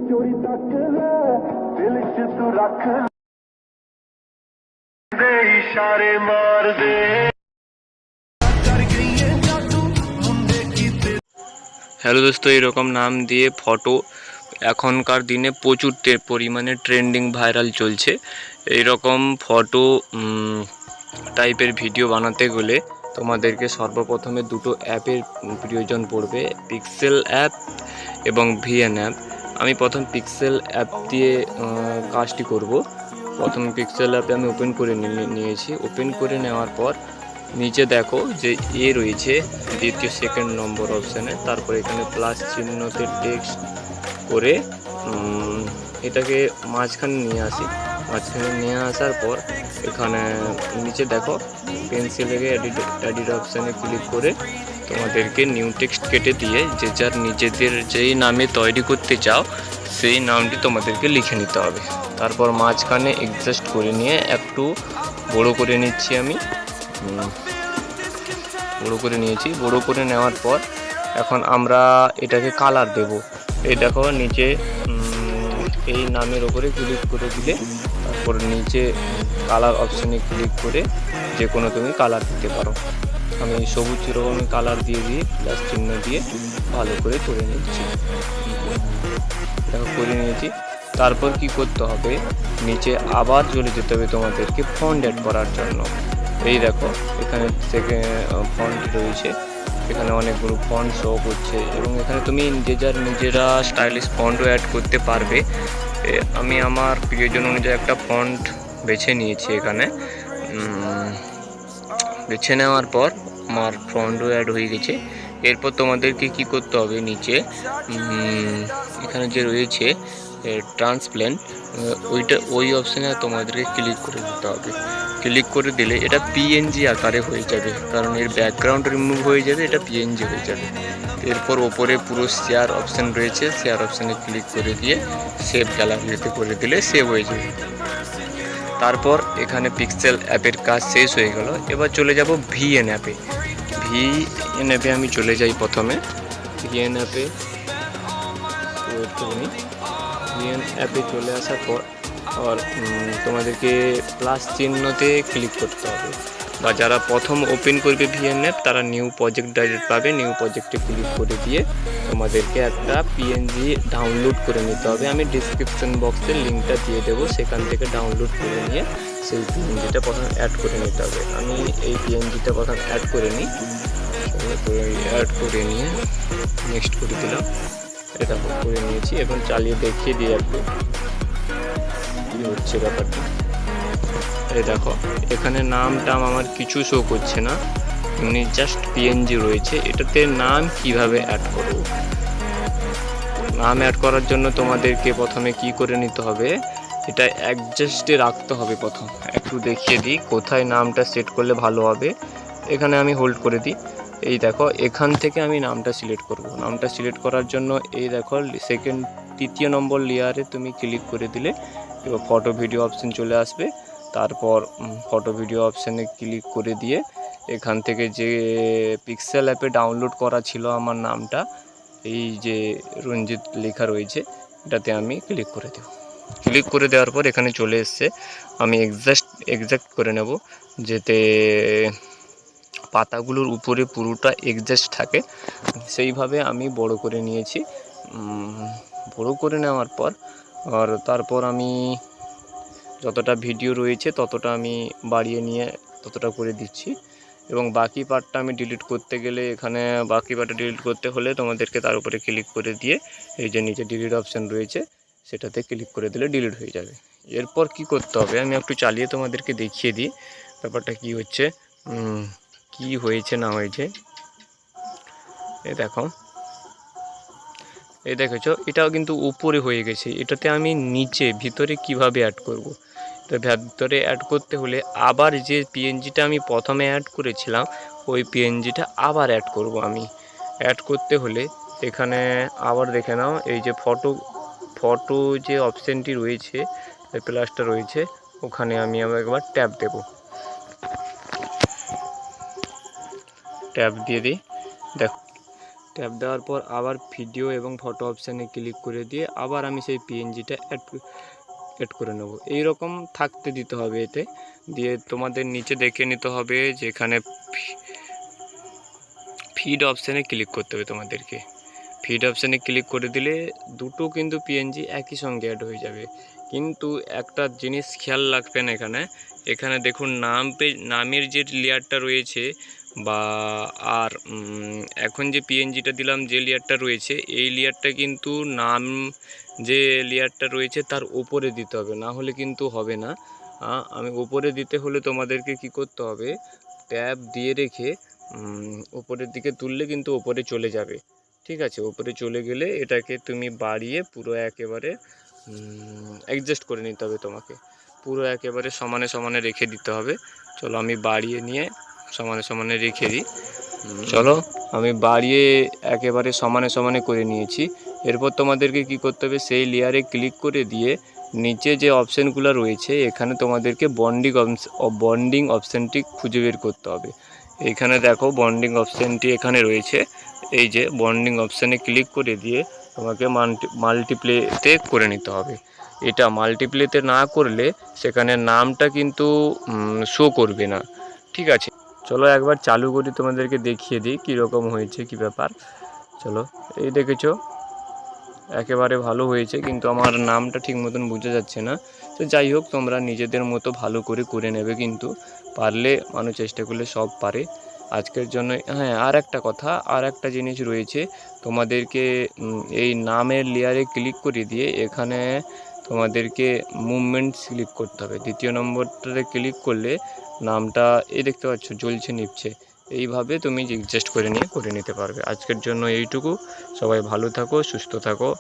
चोरी तक ले दिल च तू रख दे इशारे मार दे হ্যালো দোস্ত, এরকম নাম দিয়ে ফটো এখনকার দিনে প্রচুর পরিমাণে ট্রেন্ডিং ভাইরাল চলছে। এইরকম ফটো টাইপের ভিডিও বানাতে গেলে তোমাদেরকে সর্বপ্রথমে দুটো অ্যাপের প্রয়োজন পড়বে, পিক্সেল অ্যাপ এবং ভিএন অ্যাপ। আমি প্রথম পিক্সেল অ্যাপ দিয়ে কাজটি করব। প্রথম পিক্সেল অ্যাপে আমি ওপেন করে নিয়েছি। ওপেন করে নেওয়ার পর নিচে দেখো যে রয়েছে দ্বিতীয় সেকেন্ড নম্বর অপশানে, তারপর এখানে প্লাস চিহ্নতে টেক্সট করে এটাকে মাঝখানে নিয়ে আসি। মাঝখানে নিয়ে আসার পর এখানে নিচে দেখো পেন্সিলের এডিট অপশানে ক্লিক করে তোমাদেরকে নিউ টেক্সট কেটে দিয়ে যে যার নিজেদের যেই নামে তৈরি করতে চাও সেই নামটি তোমাদেরকে লিখে নিতে হবে। তারপর মাঝখানে অ্যাডজাস্ট করে নিয়ে একটু বড় করে নিচ্ছি। আমি বড় করে নিয়েছি। বড় করে নেওয়ার পর এখন আমরা এটাকে কালার দেব। এই দেখো নিচে এই নামের ওপরে ক্লিক করে দিলে তারপর নিচে কালার অপশানে ক্লিক করে যে কোনো তুমি কালার দিতে পারো। আমি সবুজ রকমের কালার দিয়ে প্লাস চিহ্ন দিয়ে ভালো করে করে নিচ্ছি। দেখো করে নিয়েছি। তারপর কি করতে হবে, নিচে আবার চলে যেতে হবে তোমাদেরকে ফন্ট অ্যাড করার জন্য। এই দেখো এখানে থেকে ফন্ট রয়েছে, এখানে অনেকগুলো ফন্ট শো করছে এবং এখানে তুমি নিজেরা স্টাইলিশ ফন্টও অ্যাড করতে পারবে। আমি আমার প্রয়োজন অনুযায়ী একটা ফন্ট বেছে নিয়েছি। এখানে বেছে নেওয়ার পর আমার ফন্টও অ্যাড হয়ে গেছে। এরপর তোমাদেরকে কি করতে হবে, নিচে এখানে যে রয়েছে ট্রান্সপ্লেন্ট ওই অপশানে তোমাদেরকে ক্লিক করে দিতে হবে। ক্লিক করে দিলে এটা পিএনজি আকারে হয়ে যাবে, কারণ এর ব্যাকগ্রাউন্ড রিমুভ হয়ে যাবে, এটা পিএনজি হয়ে যাবে। এরপর ওপরে পুরো শেয়ার অপশান রয়েছে, শেয়ার অপশানে ক্লিক করে দিয়ে সেভ গ্যালারিতে করে দিলে সেভ হয়ে যাবে। তারপর এখানে পিক্সেল অ্যাপের কাজ শেষ হয়ে গেল। এবার চলে যাব ভিএন অ্যাপে। ভিএন অ্যাপে আমি চলে যাই প্রথমে। ভিএন অ্যাপে ভিএন অ্যাপে চলে আসার পর আর তোমাদেরকে প্লাস চিহ্নতে ক্লিক করতে হবে, বা যারা প্রথম ওপেন করবে ভিএন অ্যাপ তারা নিউ প্রজেক্ট ডাইরেক্ট পাবে। নিউ প্রজেক্টে ক্লিক করে দিয়ে তোমাদেরকে একটা পিএনজি ডাউনলোড করে নিতে হবে। আমি ডিসক্রিপশন বক্সে লিঙ্কটা দিয়ে দেবো, সেখান থেকে ডাউনলোড করে নিয়ে সেই পিএনজিটা প্রথম অ্যাড করে নিতে হবে। আমি এই পিএনজিটা প্রথম অ্যাড করে নিই। অ্যাড করে নিয়ে নেক্সট করে দিলাম। এটা করে নিয়েছি। এখন চালিয়ে দেখিয়ে দিই একটু কি হচ্ছে ব্যাপারটা। এই দেখো এখানে নামটা আমার কিছু শো করছে না, এমনি জাস্ট পিএনজি রয়েছে। এটাতে নাম কিভাবে অ্যাড করব, নাম অ্যাড করার জন্য তোমাদেরকে প্রথমে কি করে নিতে হবে, এটা অ্যাডজাস্টে রাখতে হবে। প্রথম একটু দেখিয়ে দিই কোথায় নামটা সেট করলে ভালো হবে। এখানে আমি হোল্ড করে দিই। এই দেখো এখান থেকে আমি নামটা সিলেক্ট করব। নামটা সিলেক্ট করার জন্য এই দেখো তৃতীয় নম্বর লেয়ারে তুমি ক্লিক করে দিলে এবার ফটো ভিডিও অপশান চলে আসবে। তারপর ফটো ভিডিও অপশানে ক্লিক করে দিয়ে এখান থেকে যে পিক্সেল অ্যাপে ডাউনলোড করা ছিল আমার নামটা, এই যে রঞ্জিত লেখা রয়েছে, এটাতে আমি ক্লিক করে দেব। ক্লিক করে দেওয়ার পর এখানে চলে এসছে। আমি এক্সাক্ট করে নেব যাতে পাতাগুলোর উপরে পুরোটা এক্সাস্ট থাকে, সেইভাবে আমি বড় করে নিয়েছি। বড় করে নেওয়ার পর তারপর আমি যতটা ভিডিও রয়েছে ততটা আমি বাড়িয়ে নিয়ে ততটা করে দিচ্ছি। এবং বাকি পার্টটা আমি ডিলিট করতে গেলে এখানে বাকি পার্টটা ডিলিট করতে হলে তোমাদেরকে তার উপরে ক্লিক করে দিয়ে এই যে নিচে ডিলিট অপশান রয়েছে সেটাতে ক্লিক করে দিলে ডিলিট হয়ে যাবে। এরপর কি করতে হবে আমি একটু চালিয়ে তোমাদেরকে দেখিয়ে দিই ব্যাপারটা কি হচ্ছে, কি হয়েছে না হয়েছে। এই দেখেছো এটাও কিন্তু উপরে হয়ে গেছে। এটাতে আমি নিচে ভিতরে কিভাবে অ্যাড করব, তো ভিতরে অ্যাড করতে হলে আবার যে পিএনজিটা আমি প্রথমে অ্যাড করেছিলাম ওই পিএনজিটা আবার অ্যাড করব। আমি অ্যাড করতে হলে এখানে আবার দেখে নাও, এই যে ফটো যে অপশানটি রয়েছে প্লাসটা রয়েছে ওখানে আমি একবার ট্যাপ দেব। ট্যাপ দিয়ে দিই। দেখো ট্যাপ দেওয়ার পর আবার ভিডিও এবং ফটো অপশানে ক্লিক করে দিয়ে আবার আমি সেই পিএনজিটা অ্যাড করে নেব। এইরকম থাকতে দিতে হবে এতে। দিয়ে তোমাদের নিচে দেখে নিতে হবে যেখানে ফিড অপশানে ক্লিক করতে হবে তোমাদেরকে। ফিড অপশানে ক্লিক করে দিলে দুটো কিন্তু পিএনজি একই সঙ্গে অ্যাড হয়ে যাবে। কিন্তু একটা জিনিস খেয়াল রাখবেন, এখানে দেখুন নামের যে লেয়ারটা রয়েছে বা আর এখন যে পিএনজিটা দিলাম যে লেয়ারটা রয়েছে, এই লেয়ারটা কিন্তু নাম যে লেয়ারটা রয়েছে তার ওপরে দিতে হবে, না হলে কিন্তু হবে না। আমি ওপরে দিতে হলে তোমাদেরকে কি করতে হবে, ট্যাব দিয়ে রেখে ওপরের দিকে তুললে কিন্তু ওপরে চলে যাবে। ঠিক আছে, ওপরে চলে গেলে এটাকে তুমি বাড়িয়ে পুরো একেবারে অ্যাডজাস্ট করে নিতে হবে তোমাকে। পুরো একেবারে সমানে সমানে রেখে দিতে হবে। চলো আমি বাড়িয়ে নিয়ে সমানে সমানে রেখে দিই। চলো আমি বাড়িয়ে একেবারে সমানে সমানে করে নিয়েছি। এরপর তোমাদেরকে কি করতে হবে, সেই লেয়ারে ক্লিক করে দিয়ে নিচে যে অপশানগুলো রয়েছে এখানে তোমাদেরকে বন্ডিং অপশানটি খুঁজে বের করতে হবে। এইখানে দেখো বন্ডিং অপশানটি এখানে রয়েছে। এই যে বন্ডিং অপশানে ক্লিক করে দিয়ে তোমাকে মাল্টিপ্লেতে করে নিতে হবে। এটা মাল্টিপ্লেতে না করলে সেখানে নামটা কিন্তু শো করবে না। ঠিক আছে, চলো একবার চালু করি, তোমাদেরকে দেখিয়ে দিই কীরকম হয়েছে, কী ব্যাপার। চলো, এই দেখেছো একেবারে ভালো হয়েছে, কিন্তু আমার নামটা ঠিক মতন বোঝা যাচ্ছে না। তো যাই হোক, তোমরা নিজেদের মতো ভালো করে নেবে, কিন্তু পারলে মানুষ চেষ্টা করলে সব পারে। আজকের জন্য হ্যাঁ, আর একটা জিনিস রয়েছে, তোমাদেরকে এই নামের লেয়ারে ক্লিক করে দিয়ে এখানে তোমাদেরকে মুভমেন্ট ক্লিক করতে হবে। দ্বিতীয় নম্বরটাতে ক্লিক করলে নামটা এই দেখতে পাচ্ছ জ্বলছে নিচ্ছে। এইভাবে তুমি অ্যাডজাস্ট করে নিতে পারবে। আজকের জন্য এইটুকু। সবাই ভালো থাকো, সুস্থ থাকো।